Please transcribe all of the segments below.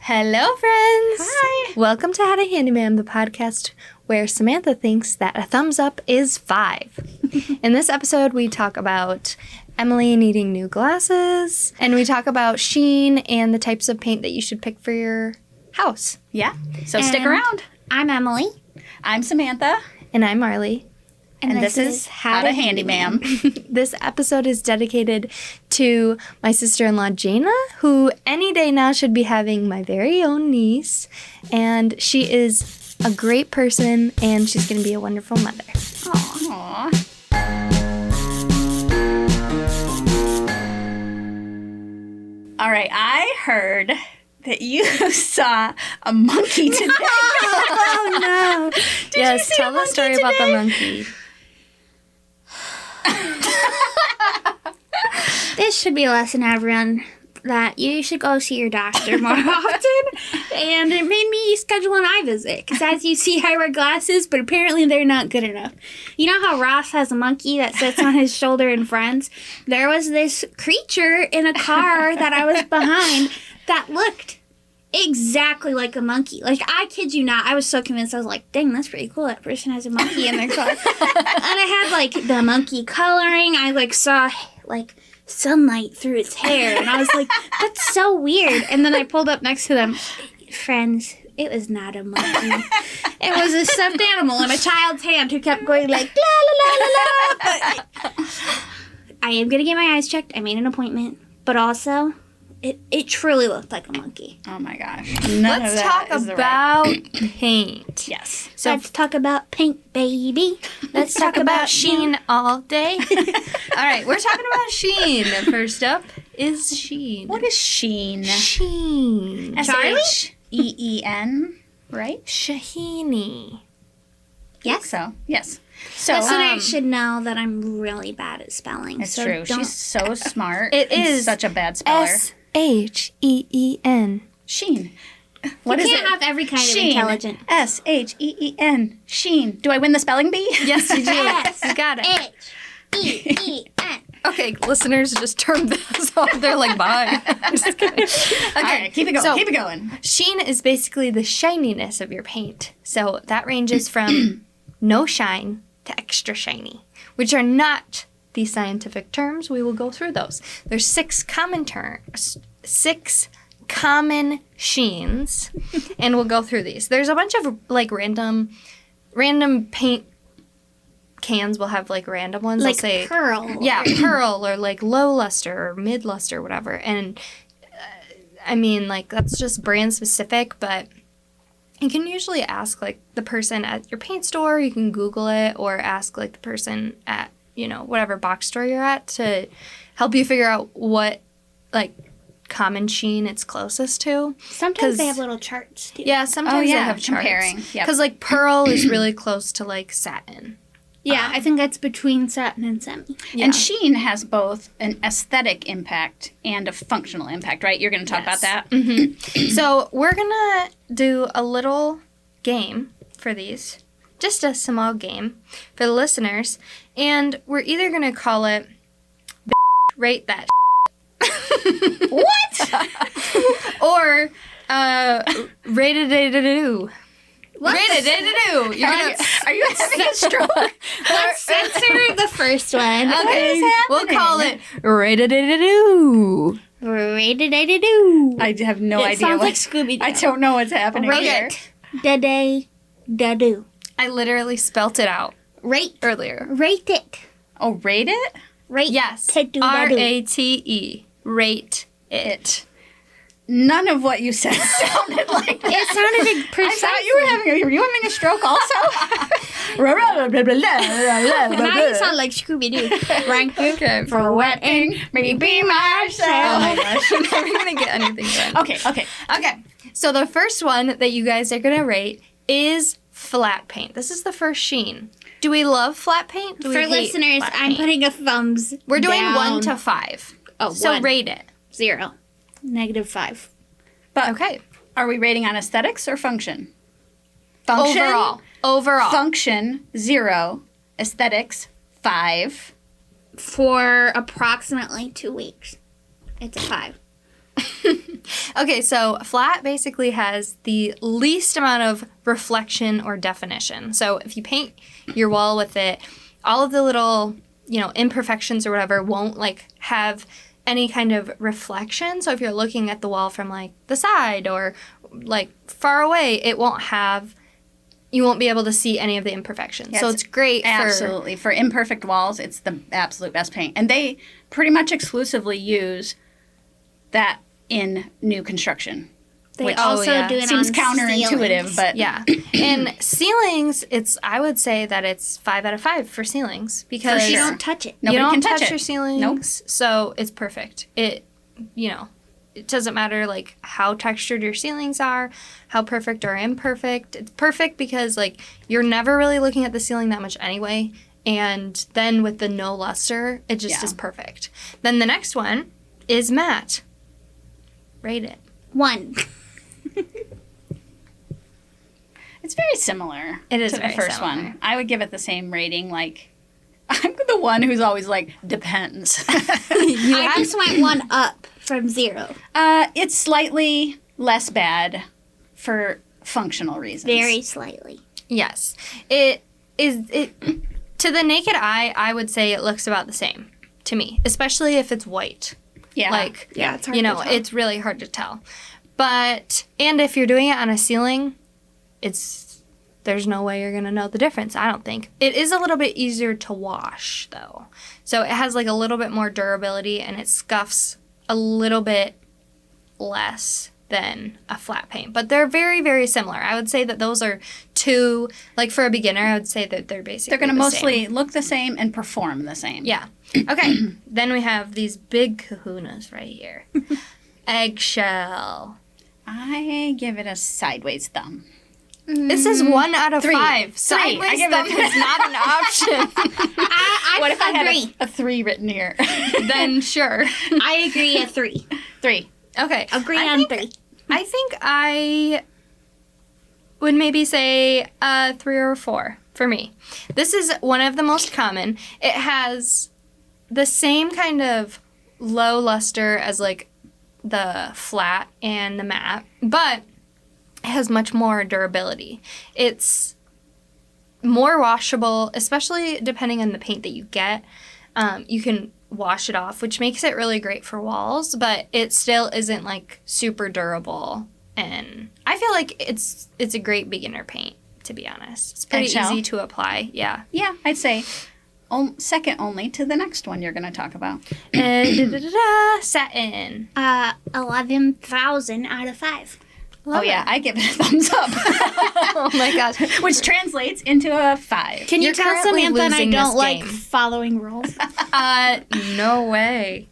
Hello, friends! Hi! Welcome to Handyma'am, the podcast where Samantha thinks that a thumbs up is 5. In this episode, we talk about Emily needing new glasses, and we talk about sheen and the types of paint that you should pick for your house. Yeah, so stick around. I'm Emily. I'm Samantha. And I'm Marley. And this is How to Handyma'am. This episode is dedicated to my sister-in-law, Jana, who any day now should be having my very own niece. And she is a great person, and she's going to be a wonderful mother. Aww. All right, I heard that you saw a monkey today. Oh, no. Yes, tell the story about the monkey. This should be a lesson to everyone that you should go see your doctor more often. And it made me schedule an eye visit. Because as you see, I wear glasses, but apparently they're not good enough. You know how Ross has a monkey that sits on his shoulder in Friends? There was this creature in a car that I was behind that looked exactly like a monkey. Like, I kid you not, I was so convinced. I was like, dang, that's pretty cool. That person has a monkey in their car. And I had, like, the monkey coloring. I, like, saw, like, sunlight through its hair. And I was like, that's so weird. And then I pulled up next to them. Friends, it was not a monkey. It was a stuffed animal in a child's hand who kept going, like, la, la, la, la, la. I am going to get my eyes checked. I made an appointment. But also, it truly looked like a monkey. Oh my gosh. Let's talk about paint. Yes. So Let's talk about paint, baby. let's talk about sheen all day. All right, we're talking about sheen. First up is sheen. What is sheen? Sheen? S-H-E-E-N, right? Shahini. Yes. So, yes. So, Listeners should know that I'm really bad at spelling. it's so true. don't- She's so smart. It and is such a bad speller. Sheen. Sheen. What you is can't it? have every kind Sheen. of intelligent. S-H-E-E-N. Sheen. Do I win the spelling bee? Yes, you do. S. You got it. H-E-E-N. Okay, listeners, just turn this off. They're like, bye. I'm just kidding. Okay, All right, keep it going. So, keep it going. sheen is basically the shininess of your paint. So that ranges from no shine to extra shiny, which are not the scientific terms. We will go through those. There's 6 common sheens, and we'll go through these. There's a bunch of like random paint cans will have like random ones. Like They'll say pearl. yeah, pearl or like low luster or mid luster, whatever. And I mean, like that's just brand specific, but you can usually ask like the person at your paint store. You can Google it or ask like the person at whatever box store you're at to help you figure out what like common sheen it's closest to. Sometimes they have little charts, too. Yeah, sometimes they have charts. comparing. Yep. Because like pearl is really close to like satin. Yeah, I think that's between satin and semi. Yeah. And sheen has both an aesthetic impact and a functional impact, right? You're going to talk about that? Mm-hmm. So we're going to do a little game for these. Just a small game for the listeners. And we're either going to call it Rate That What? or Rate-a-day-da-doo. Rate-a-day-da-doo. Are you having a stroke? Let's censor the first one. Okay, is we'll call it happening? Rate-a-day-da-doo. Rated-a-do. I have no It idea. sounds what- like Scooby-Doo. I don't know what's happening Rate here. it. Da-day, da-do. I literally spelt it out Rate. earlier. Rate it. Oh, rate it? Rate. Yes. Ta-do-da-do. R-A-T-E. Rate it. None of what you said sounded like that. It sounded I precise. thought you were having a stroke also? Now you sound like Scooby-Doo. Rank you Okay. for wetting. Me be Oh myself. my gosh, we're never going to get anything done. Okay. Okay, so the first one that you guys are going to rate is flat paint. This is the first sheen. Do we love flat paint? Do we For hate listeners, flat I'm paint? putting a thumbs We're doing down. 1 to 5. Oh, So 1. rate it. 0. -5. But Okay. are we rating on aesthetics or function? Function. Overall. Function, 0. Aesthetics, 5. For approximately 2 weeks. It's a 5. Okay, so flat basically has the least amount of reflection or definition. So if you paint your wall with it, all of the little, imperfections or whatever won't like have any kind of reflection. So if you're looking at the wall from like the side or like far away, you won't be able to see any of the imperfections. Yes, so it's great absolutely. For imperfect walls, it's the absolute best paint. And they pretty much exclusively use that in new construction. They Which also do it seems on counterintuitive, ceilings. but Yeah. And ceilings, I would say that it's 5 out of 5 for ceilings because For You sure. don't touch it. Nobody you don't can touch touch it. your ceilings. Nope. So it's perfect. It doesn't matter like how textured your ceilings are, how perfect or imperfect. It's perfect because like you're never really looking at the ceiling that much anyway. And then with the no luster, it just is perfect. Then the next one is matte. Rate it. 1. it's very similar It is to the very first similar. one. I would give it the same rating. Like, I'm the one who's always like, depends. I just went 1 up from 0. It's slightly less bad for functional reasons. Very slightly. Yes. It to the naked eye, I would say it looks about the same to me, especially if it's white. Yeah. Like, Yeah, it's hard to tell. it's really hard to tell. And if you're doing it on a ceiling, there's no way you're going to know the difference, I don't think. It is a little bit easier to wash, though. So it has, like, a little bit more durability, and it scuffs a little bit less than a flat paint. But they're very, very similar. I would say that those are two, like, for a beginner, I would say that they're basically They're going to the same. mostly look the same and perform the same. Yeah. Okay. Then we have these big kahunas right here. Eggshell. I give it a sideways thumb. This is 1 out of 3. 5. 3. Sideways I give it a thumb 3. is not an option. I What if I had agree. a 3 written here? Then sure. I agree at 3. 3. Okay. Agree I on think, 3. I think I would maybe say 3 or 4 for me. This is one of the most common. It has the same kind of low luster as like the flat and the matte, but it has much more durability. It's more washable, especially depending on the paint that you get. You can wash it off, which makes it really great for walls, but it still isn't like super durable. And I feel like it's a great beginner paint, to be honest. It's pretty Eggshell? easy to apply. Yeah. Yeah, I'd say second only to the next one you're going to talk about. Satin. 11,000 out of 5. Love yeah, it. I give it a thumbs up. Oh my gosh. Which translates into a 5. Can you You're tell currently Samantha and I losing this don't like game. following rules? No way.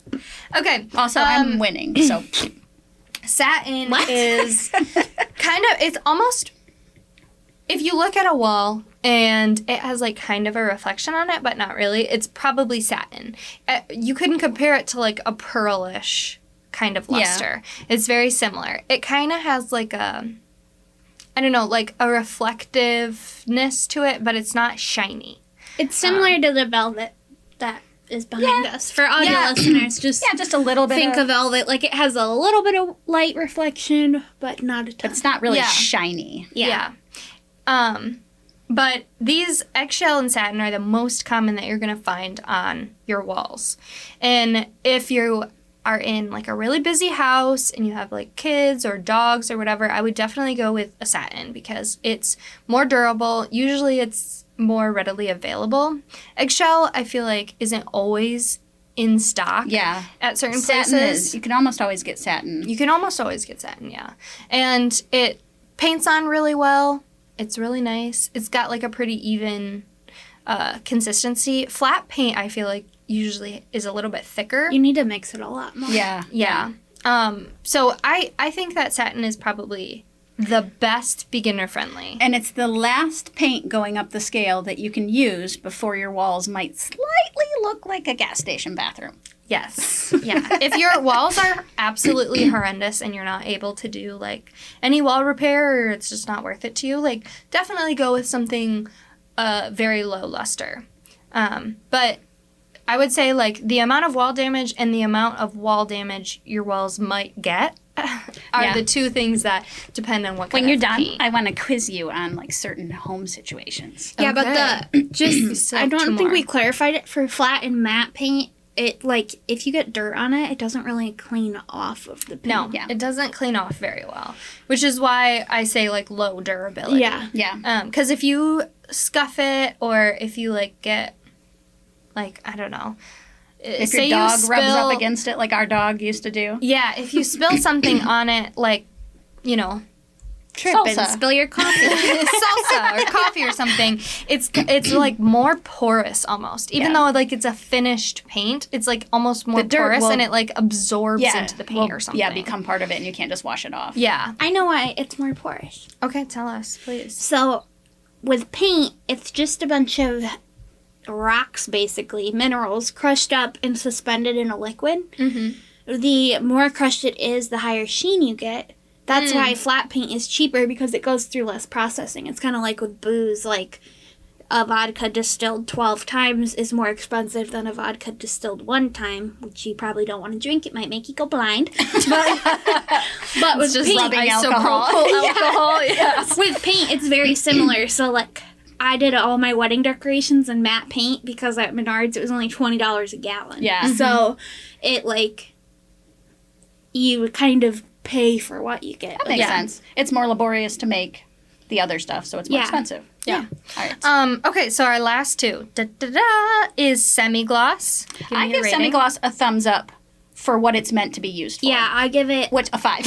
Okay. Also, I'm winning, so Satin What? is kind of, it's almost, if you look at a wall and it has like kind of a reflection on it, but not really, it's probably satin. You couldn't compare it to like a pearlish kind of luster. It's very similar. It kind of has like a, I don't know, like a reflectiveness to it, but it's not shiny. It's similar to the velvet that is behind us. For audio Yeah. listeners, just yeah, just a little bit think of of velvet. Like it has a little bit of light reflection, but not a ton. it's not really Yeah. shiny. Yeah. But these eggshell and satin are the most common that you're going to find on your walls. And if you are in like a really busy house and you have like kids or dogs or whatever, I would definitely go with a satin because it's more durable. Usually it's more readily available. Eggshell, I feel like, isn't always in stock Yeah. at certain Satin places. is, you can almost always get satin. You can almost always get satin, yeah. And it paints on really well. It's really nice. It's got like a pretty even consistency. Flat paint, I feel like, usually is a little bit thicker. You need to mix it a lot more. Yeah. Yeah. So I think that satin is probably the best beginner friendly. And it's the last paint going up the scale that you can use before your walls might slightly look like a gas station bathroom. Yes. Yeah. If your walls are absolutely horrendous and you're not able to do like any wall repair or it's just not worth it to you, like definitely go with something very low luster. But I would say, like, the amount of wall damage and the amount of wall damage your walls might get are the two things that depend on what kind When you're of done, paint. I want to quiz you on like certain home situations. Yeah, Okay. but still I have two don't think more. we clarified it for flat and matte paint. It, like, if you get dirt on it, it doesn't really clean off of the paint. No, Yeah. it doesn't clean off very well, which is why I say, like, low durability. Yeah. Yeah. Because if you scuff it or if you, like, get, like, I don't know. If your dog rubs up against it like our dog used to do. Yeah, if you spill something on it, like, you know, Trip and Salsa. spill your coffee. salsa or coffee or something, it's like more porous almost. Even Yeah. though, like, it's a finished paint, it's, like, almost more The dirt porous will- and it, like, absorbs into the paint will- or something. Yeah, become part of it and you can't just wash it off. Yeah. I know why it's more porous. Okay, tell us, please. So, with paint, it's just a bunch of rocks, basically, minerals, crushed up and suspended in a liquid. Mm-hmm. The more crushed it is, the higher sheen you get. That's why flat paint is cheaper, because it goes through less processing. It's kind of like with booze, like a vodka distilled 12 times is more expensive than a vodka distilled one time, which you probably don't want to drink. It might make you go blind. But with Just paint, rubbing alcohol. isopropyl alcohol. Yes. with paint, it's very similar. So, like, I did all my wedding decorations in matte paint because at Menards it was only $20 a gallon. Yeah. So, it, like, you kind of pay for what you get. That makes sense. It's more laborious to make the other stuff, so it's more Yeah. expensive. Yeah. All right. Okay, so our last two is semi-gloss. Give I me your give rating. semi-gloss a thumbs up for what it's meant to be used for. Yeah, I give it. Which, a 5.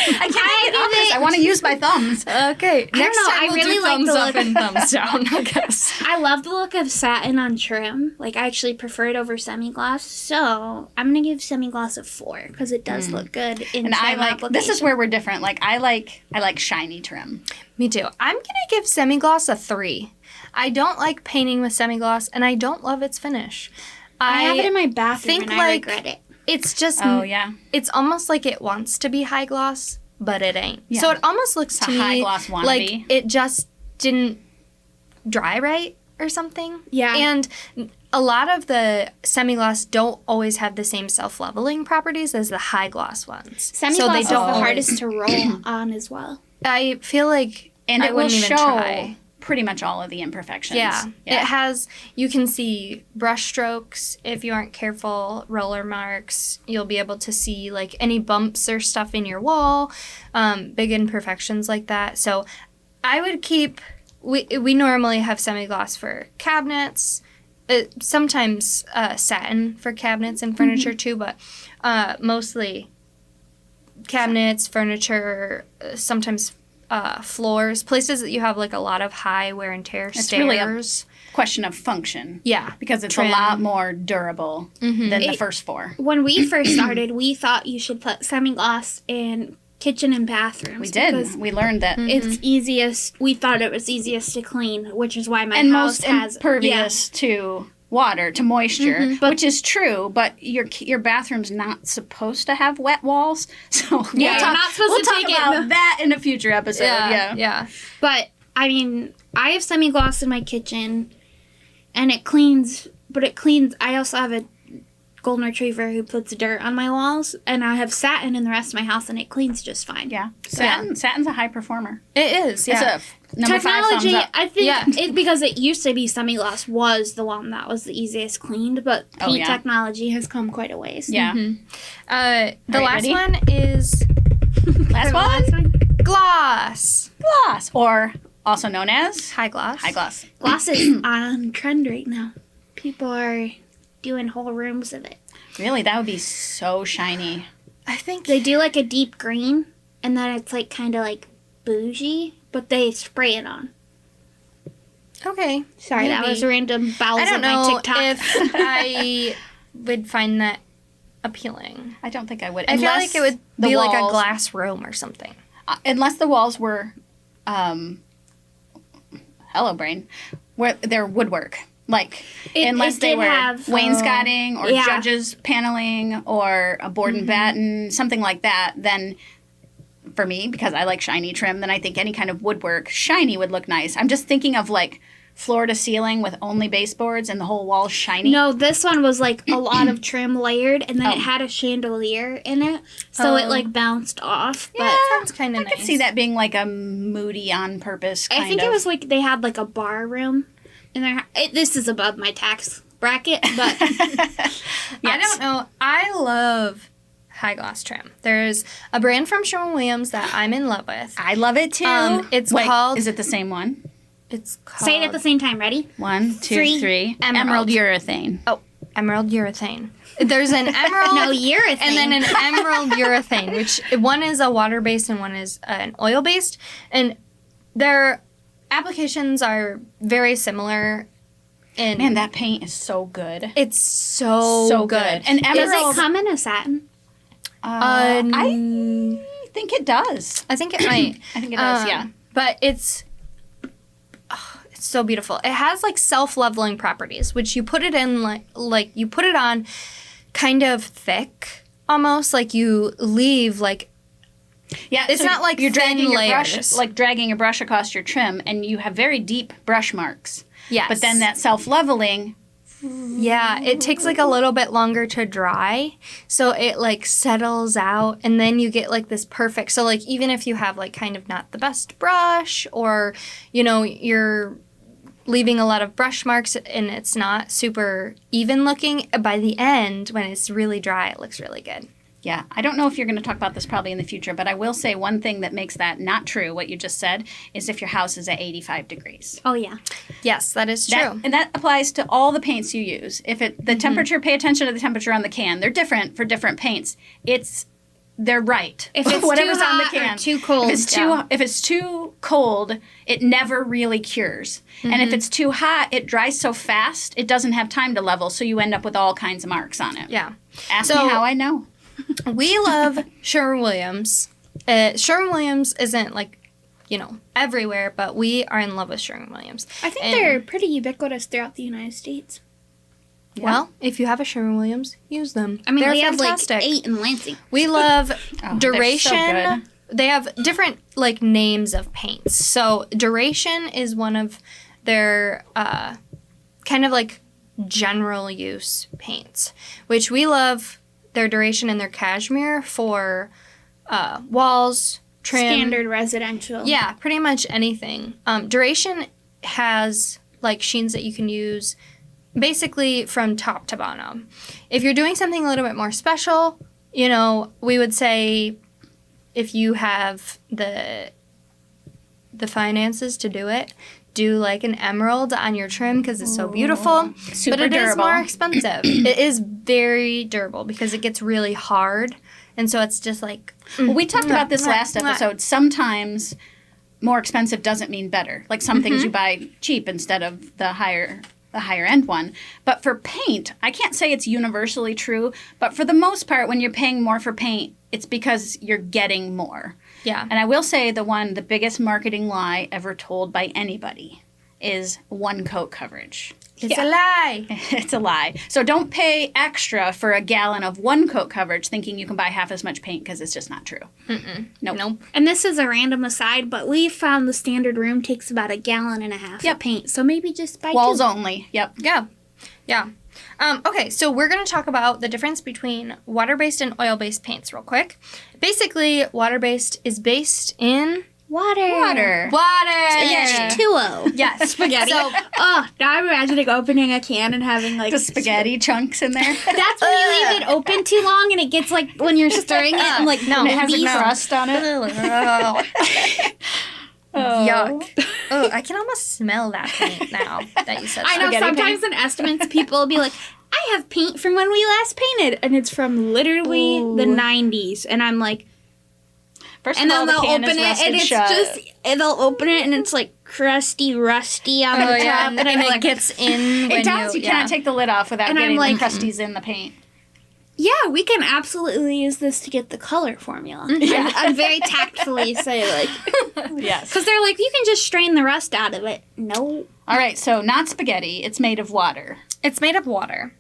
I can't get off this. I want to use my thumbs. Okay, next know, time I we'll really do like thumbs the up look- and thumbs down, I guess. I love the look of satin on trim. Like, I actually prefer it over semi-gloss. So, I'm going to give semi-gloss a 4 because it does look good in And I trim like, application. this is where we're different. Like, I like shiny trim. Me too. I'm going to give semi-gloss a 3. I don't like painting with semi-gloss, and I don't love its finish. I have it in my bathroom think, and I like, regret it. It's just, Oh, yeah. it's almost like it wants to be high gloss, but it ain't. Yeah. So it almost looks It's to a me high gloss wannabe. like it just didn't dry right or something. Yeah. And a lot of the semi-gloss don't always have the same self-leveling properties as the high gloss ones. Semi-gloss so they is don't the always- hardest to roll on as well. I feel like And I it will wouldn't even show try. pretty much all of the imperfections. Yeah. It has, you can see brush strokes if you aren't careful, roller marks. You'll be able to see like any bumps or stuff in your wall, big imperfections like that. So I would keep, we normally have semi-gloss for cabinets, sometimes satin for cabinets and furniture too, but mostly cabinets, furniture, sometimes floors, places that you have like a lot of high wear and tear It's stairs. really a question of function. Yeah. Because it's Trim. a lot more durable than the first 4. When we first started, we thought you should put semi-gloss in kitchen and bathrooms. We did. because We learned that. It's easiest. We thought it was easiest to clean, which is why my And house most has impervious to water, to moisture, but- which is true, but your bathroom's not supposed to have wet walls. So Yeah, you're not supposed we'll to talk take it about in the- that in a future episode. Yeah. Yeah. But I mean, I have semi-gloss in my kitchen, and it cleans. But it cleans. I also have a golden retriever who puts dirt on my walls, and I have satin in the rest of my house, and it cleans just fine. Yeah. Satin's a high performer. It is. Yeah. It's a number 5 thumbs Technology, up. I think, Yeah. it, because it used to be semi-gloss was the one that was the easiest cleaned, but paint Oh, yeah. technology has come quite a ways. Yeah. The Alright, last ready? one is Last one. gloss. Gloss, or also known as High gloss. high gloss. Gloss is on trend right now. People are doing whole rooms of it. Really, that would be so shiny. I think They do like a deep green, and then it's like kind of like bougie, but they spray it on. okay. Sorry, that Maybe. was random bowels I don't of my know TikTok. if I would find that appealing. I don't think I would. I feel unless like it would the be like a walls- glass room or something. Unless the walls were, hello brain, where they're woodwork. Like, unless it they did were have, wainscoting or yeah. judges paneling or a board and batten, something like that, then for me, because I like shiny trim, then I think any kind of woodwork, shiny would look nice. I'm just thinking of like floor to ceiling with only baseboards and the whole wall shiny? No, this one was like a lot of trim layered, and then Oh. it had a chandelier in it, so it like bounced off. But Yeah, Sounds kind of I nice. could see that being like a moody on purpose kind I think of. it was like they had like a bar room in there. This is above my tax bracket, but I don't know. I love high gloss trim. There's a brand from Sherwin-Williams that I'm in love with. I love it too. It's Wait, called. Is it the same one? It's called. say it at the same time. Ready? 1, 2, Three. 3. Emerald. urethane. Oh, emerald urethane. There's an emerald. No, urethane. And then an emerald urethane, which one is a water-based and one is an oil-based. And their applications are very similar. And Man, that paint is so good. it's so good. And Does emerald. it come in a satin? I think it does. I think it might. I think it does. Yeah. But it's so beautiful. It has like self-leveling properties, which you put it in like you put it on kind of thick, almost like you leave like Yeah, It's not like you're thin dragging your layers. brush, like dragging your brush across your trim, and you have very deep brush marks. yes. But then that self-leveling, yeah, it takes like a little bit longer to dry, so it like settles out, and then you get like this perfect. So like even if you have like kind of not the best brush, or you know you're leaving a lot of brush marks and it's not super even looking, by the end when it's really dry, it looks really good. yeah. I don't know if you're going to talk about this probably in the future, but I will say one thing that makes that not true, what you just said, is if your house is at 85 degrees. Oh yeah. Yes, that is That- true. and that applies to all the paints you use. If the temperature, pay attention to the temperature on the can. They're different for different paints. They're right. If it's Whatever's too on the hot can. or too cold, If it's too cold, it never really cures. And if it's too hot, it dries so fast it doesn't have time to level, so you end up with all kinds of marks on it. Yeah. Ask So- me how I know. We love Sherwin-Williams. Sherwin-Williams isn't like, you know, everywhere, but we are in love with Sherwin-Williams. I think And- they're pretty ubiquitous throughout the United States. Well, if you have a Sherwin-Williams, use them. I mean, they're we fantastic. have like 8 in Lansing. We love Oh, Duration. they're so good. They have different like names of paints. So Duration is one of their kind of like general use paints, which we love their Duration and their Cashmere for walls, trim. Standard residential. Yeah, pretty much anything. Duration has like sheens that you can use basically from top to bottom. If you're doing something a little bit more special, you know, we would say if you have the finances to do it, do like an emerald on your trim because it's so beautiful. Super but it is durable. more expensive. It is very durable because it gets really hard. And so it's just like... Well, we talked about this last mwah. episode. Sometimes more expensive doesn't mean better. Like some things you buy cheap instead of the higher end one. But for paint, I can't say it's universally true, but for the most part, when you're paying more for paint, it's because you're getting more. Yeah. And I will say the biggest marketing lie ever told by anybody is one coat coverage. It's a lie. It's a lie. So don't pay extra for a gallon of one coat coverage thinking you can buy half as much paint because it's just not true. Nope. Nope. And this is a random aside, but we found the standard room takes about 1.5 gallons Yep. of paint. So maybe just buy Walls 2. only. Yep. Yeah. Yeah. Okay, so we're going to talk about the difference between water-based and oil-based paints real quick. Basically, water-based is based in Water. water. H2O. Yes. Spaghetti. So, Oh, now I'm imagining opening a can and having like The spaghetti chunks in there. That's when you leave it open too long and it gets like when you're stirring it and like No, And it has a moldy. crust on it. Yuck. Oh, I can almost smell that paint now that you said I know that. Spaghetti sometimes in estimates people will be like, I have paint from when we last painted and it's from literally the 90s and I'm like, First and of all, then the they'll can open is it rusted and it's shut. just and they'll open it and it's like crusty, rusty on Oh, the yeah, top and, I'm it like, gets in when It does. You yeah. cannot take the lid off without And I'm getting like, the crusties in the paint. yeah, we can absolutely use this to get the color formula. Yeah. I'm very tactfully say like, Yes. because they're like, you can just strain the rust out of it. No. All right. So not spaghetti. It's made of water. It's made of water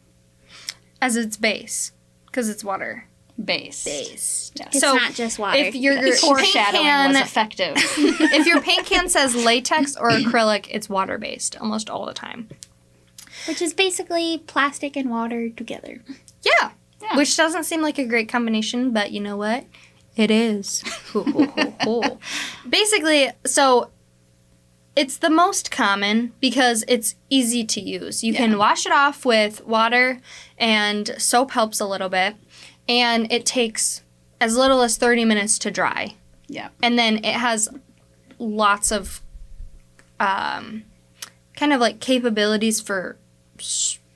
as its base because it's water. Base. based. It's So not just water. if your paint Foreshadowing was can, effective. if your paint can says latex or acrylic, it's water based almost all the time. Which is basically plastic and water together. Yeah. Yeah. Which doesn't seem like a great combination, but you know what? It is. Ho, ho, ho, ho. Basically, so it's the most common because it's easy to use. You can wash it off with water, and soap helps a little bit. And it takes as little as 30 minutes to dry. Yeah. And then it has lots of kind of like capabilities for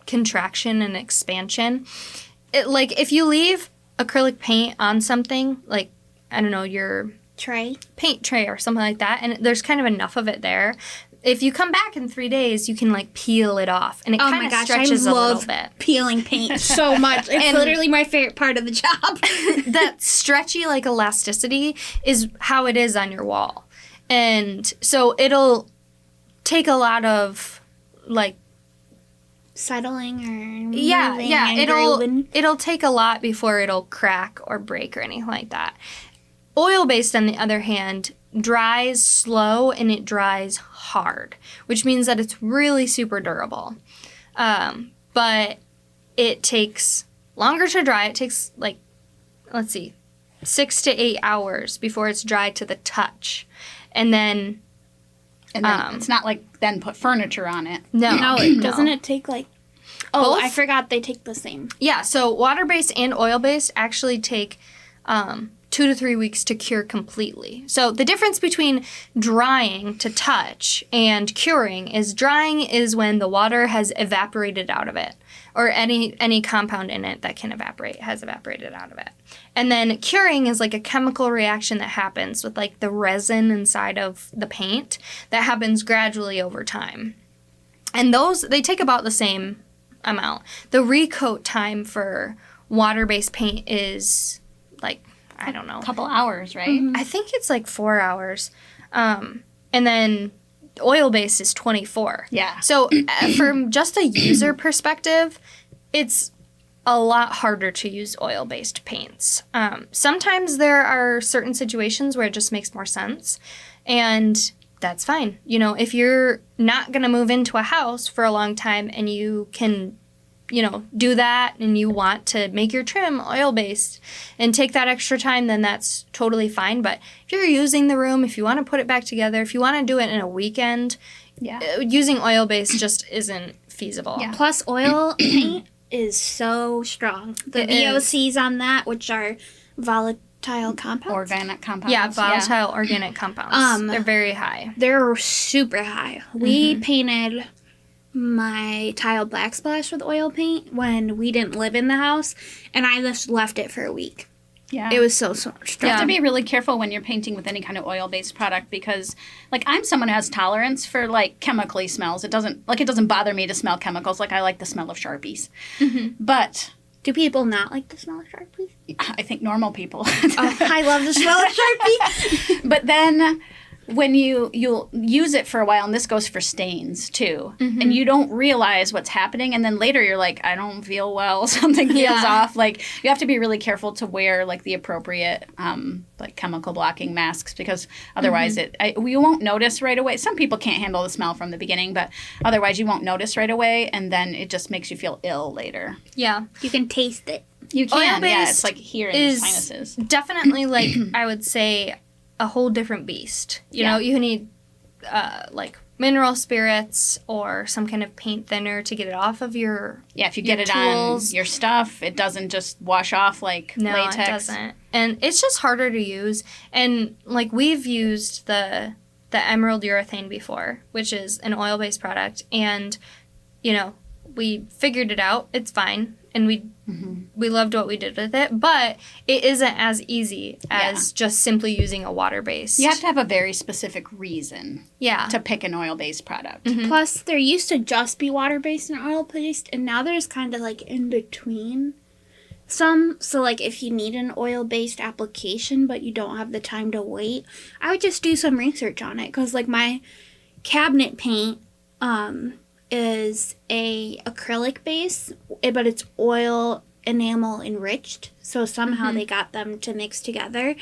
contraction and expansion. Like if you leave acrylic paint on something, like, I don't know, your Tray. paint tray or something like that, and there's kind of enough of it there, if you come back in 3 days, you can like peel it off, and it Oh kind my of gosh, stretches I a love little bit. peeling paint so much. It's And- literally my favorite part of the job. That stretchy like elasticity is how it is on your wall, and so it'll take a lot of like Settling or yeah moving yeah and it'll grooving. it'll take a lot before it'll crack or break or anything like that. Oil based, on the other hand, dries slow and it dries hard, which means that it's really super durable. But it takes longer to dry. It takes like, let's see, 6 to 8 hours before it's dry to the touch. And then, And then it's not like then put furniture on it. No, doesn't it take like... Oh, Both? I forgot they take the same. Yeah, so water-based and oil-based actually take 2 to 3 weeks to cure completely. So the difference between drying to touch and curing is drying is when the water has evaporated out of it, or any compound in it that can evaporate has evaporated out of it. And then curing is like a chemical reaction that happens with like the resin inside of the paint that happens gradually over time. And those, they take about the same amount. The recoat time for water-based paint is like, I don't know. A couple hours, right? I think it's like 4 hours. And then oil-based is 24. Yeah. So from just a user perspective, it's a lot harder to use oil-based paints. Sometimes there are certain situations where it just makes more sense, and that's fine. You know, if you're not going to move into a house for a long time and you can, you know, do that and you want to make your trim oil-based and take that extra time, then that's totally fine. But if you're using the room, if you want to put it back together, if you want to do it in a weekend, using oil-based just isn't feasible. Yeah. Plus, oil paint is so strong. The It is. VOCs on that, which are volatile compounds, Organic compounds. Yeah, volatile organic compounds. They're very high. they're super high. We painted my tile backsplash with oil paint when we didn't live in the house, and I just left it for a week. Yeah. It was so strong. You have to be really careful when you're painting with any kind of oil-based product because, like, I'm someone who has tolerance for, like, chemically smells. It doesn't bother me to smell chemicals. Like, I like the smell of Sharpies. But Do people not like the smell of Sharpie? I think normal people. Oh, I love the smell of Sharpie. But then when you'll use it for a while, and this goes for stains too, and you don't realize what's happening, and then later you're like, I don't feel well, something feels off. Like, you have to be really careful to wear like the appropriate like chemical blocking masks, because otherwise you won't notice right away. Some people can't handle the smell from the beginning, but otherwise you won't notice right away, and then it just makes you feel ill later. Yeah. You can taste it. You can, yeah. Oil-based It's like here in your is sinuses. definitely like, I would say, a whole different beast. You know, you need like mineral spirits or some kind of paint thinner to get it off of your Yeah, if you get it tools. on your stuff, it doesn't just wash off like No, latex. it doesn't. And it's just harder to use. And like, we've used the emerald urethane before, which is an oil-based product, and you know, we figured it out. It's fine, and we loved what we did with it, but it isn't as easy as just simply using a water-based. You have to have a very specific reason Yeah. to pick an oil-based product. Plus, there used to just be water-based and oil-based, and now there's kind of like in between some. So, like, if you need an oil-based application but you don't have the time to wait, I would just do some research on it, because, like, my cabinet paint is a acrylic base, but it's oil enamel enriched. So somehow they got them to mix together.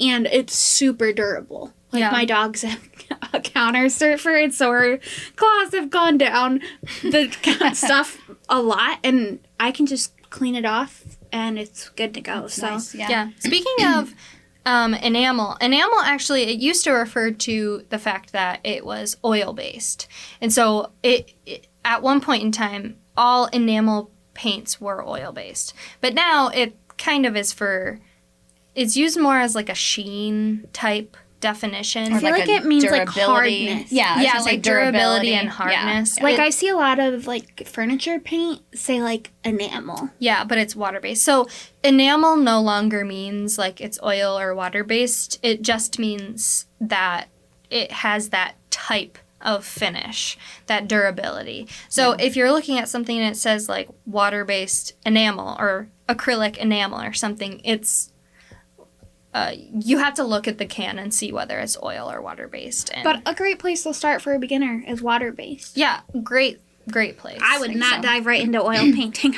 And it's super durable. Like, Yeah. my dog's a counter surfer, and so her claws have gone down the stuff a lot, and I can just clean it off, and it's good to go. So, Nice. Yeah. Speaking of enamel actually, it used to refer to the fact that it was oil-based. And so it at one point in time, all enamel paints were oil-based. But now it kind of is it's used more as like a sheen type definition. I feel like it means like durability. hardness. Yeah, I was Yeah, gonna say like durability and Yeah. hardness. Like, I see a lot of, like, furniture paint say, like, enamel. Yeah, but it's water-based. So enamel no longer means like it's oil or water-based. It just means that it has that type of finish, that durability. So if you're looking at something and it says like water-based enamel or acrylic enamel or something, it's you have to look at the can and see whether it's oil or water-based. And But a great place to start for a beginner is water-based. yeah, great place. I would not dive right into oil painting.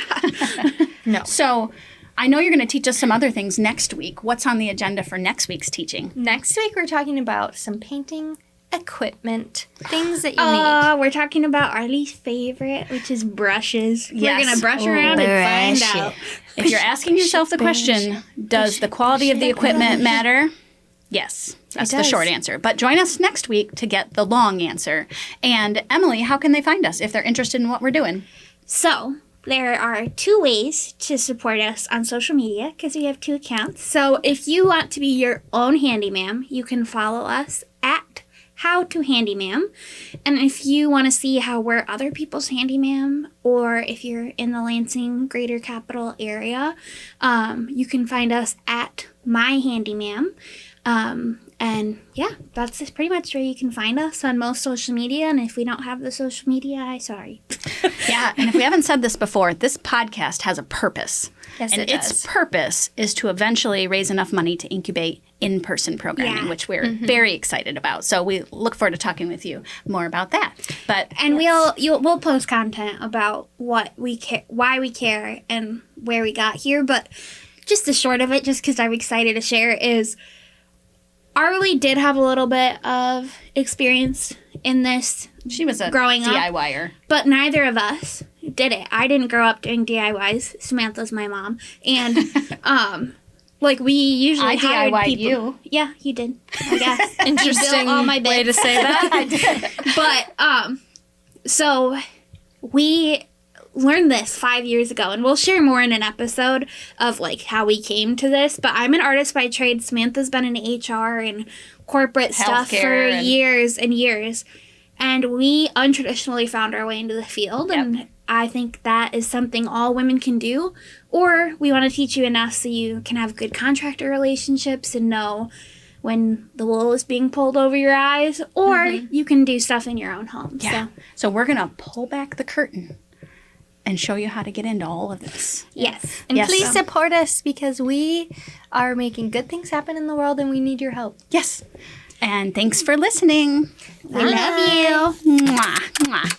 No. So I know you're going to teach us some other things next week. What's on the agenda for next week's teaching? Next week we're talking about some painting equipment, things that you need. We're talking about our least favorite, which is brushes. Yes. We're going to brush around and find out. If you're asking yourself the question, does the quality of the equipment matter? Yes, that's the does. short answer. But join us next week to get the long answer. And Emily, how can they find us if they're interested in what we're doing? So, there are 2 ways to support us on social media because we have 2 accounts. So, if you want to be your own Handyma'am, you can follow us at How to Handyma'am. And if you want to see how we're other people's Handyma'am, or if you're in the Lansing Greater Capital area, you can find us at My Handyma'am. And yeah, that's just pretty much where you can find us on most social media. And if we don't have the social media, I'm sorry. Yeah, and if we haven't said this before, this podcast has a purpose. Yes, and it its does. purpose is to eventually raise enough money to incubate in-person programming, Yeah. which we're very excited about. So we look forward to talking with you more about that. But And we'll post content about what we care, why we care, and where we got here. But just the short of it, just because I'm excited to share, is Arlie did have a little bit of experience in this, she was a growing up. DIYer. but neither of us did it. I didn't grow up doing DIYs. Samantha's my mom, and like we usually I hired DIY'd people. you. Yeah, you did. I guess. Interesting You built all my way to bits. say that. But so we learned this 5 years ago, and we'll share more in an episode of like how we came to this. But I'm an artist by trade. Samantha's been in HR and corporate stuff for Healthcare and- years and years, and we untraditionally found our way into the field. And I think that is something all women can do. Or we want to teach you enough so you can have good contractor relationships and know when the wool is being pulled over your eyes, or you can do stuff in your own home. Yeah. So we're going to pull back the curtain and show you how to get into all of this. So, yes. And Yes. please support us because we are making good things happen in the world and we need your help. Yes. And thanks for listening. We love you. Mwah, mwah.